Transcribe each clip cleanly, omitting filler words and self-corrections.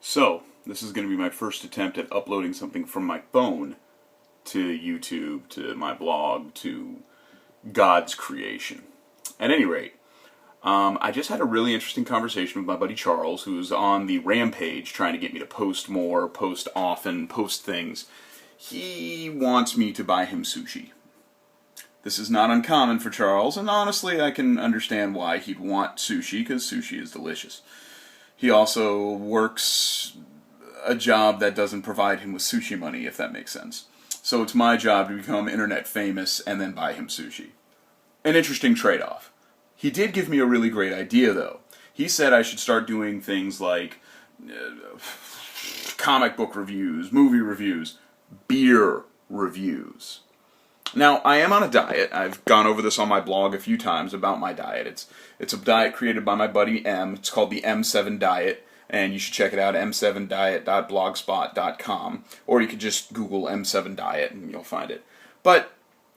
So, this is going to be my first attempt at uploading something from my phone to YouTube, to my blog, to God's creation. At any rate, I just had a really interesting conversation with my buddy Charles, who's on the rampage trying to get me to post more, post often, post things. He wants me to buy him sushi. This is not uncommon for Charles, and honestly I can understand why he'd want sushi, because sushi is delicious. He also works a job that doesn't provide him with sushi money, if that makes sense. So it's my job to become internet famous and then buy him sushi. An interesting trade-off. He did give me a really great idea, though. He said I should start doing things like comic book reviews, movie reviews, beer reviews. Now, I am on a diet. I've gone over this on my blog a few times about my diet. It's a diet created by my buddy M. It's called the M7 Diet, and you should check it out, m7diet.blogspot.com, or you could just Google M7 Diet and you'll find it. But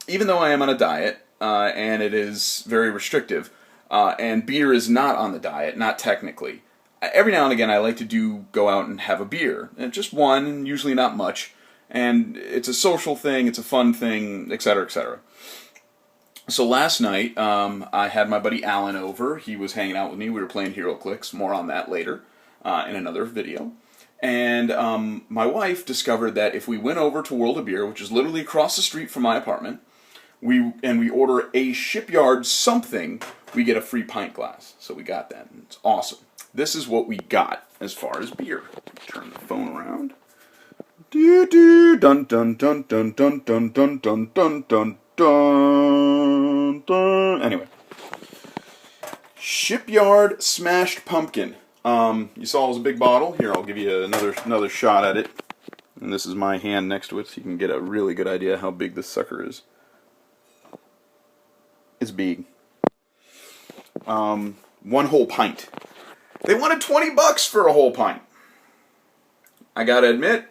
even though I am on a diet, and it is very restrictive, and beer is not on the diet, not technically, every now and again I like to go out and have a beer. And just one, usually not much. And it's a social thing, it's a fun thing, etc., etc. So last night, I had my buddy Alan over. He was hanging out with me. We were playing HeroClix. More on that later in another video. And my wife discovered that if we went over to World of Beer, which is literally across the street from my apartment, we order a Shipyard something, we get a free pint glass. So we got that. And it's awesome. This is what we got as far as beer. Turn the phone around. Do do dun dun dun dun dun dun dun dun dun dun dun dun. Anyway, Shipyard Smashed Pumpkin. You saw it was a big bottle. Here, I'll give you another shot at it. And this is my hand next to it, so you can get a really good idea how big this sucker is. It's big. One whole pint. They wanted $20 for a whole pint. I gotta admit,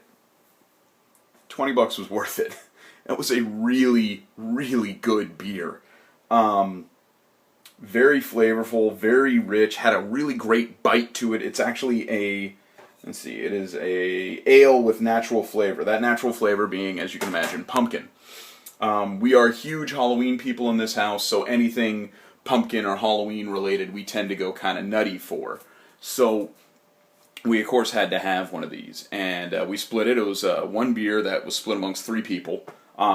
$20 was worth it. It was a really, really good beer. Very flavorful, very rich, had a really great bite to it. It's actually it is a ale with natural flavor. That natural flavor being, as you can imagine, pumpkin. We are huge Halloween people in this house, so anything pumpkin or Halloween related we tend to go kind of nutty for. So we, of course, had to have one of these, and we split it. It was one beer that was split amongst 3 people,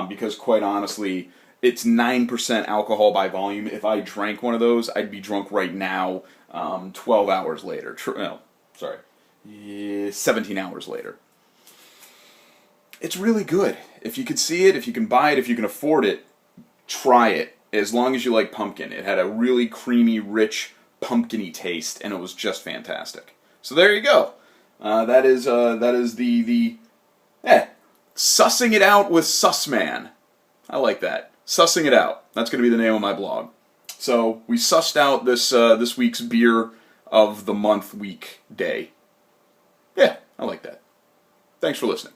because, quite honestly, it's 9% alcohol by volume. If I drank one of those, I'd be drunk right now, 12 hours later. 17 hours later. It's really good. If you could see it, if you can buy it, if you can afford it, try it, as long as you like pumpkin. It had a really creamy, rich, pumpkin-y taste, and it was just fantastic. So there you go. That is the sussing it out with Susman. I like that. Sussing it out. That's going to be the name of my blog. So we sussed out this week's beer of the month, week, day. Yeah, I like that. Thanks for listening.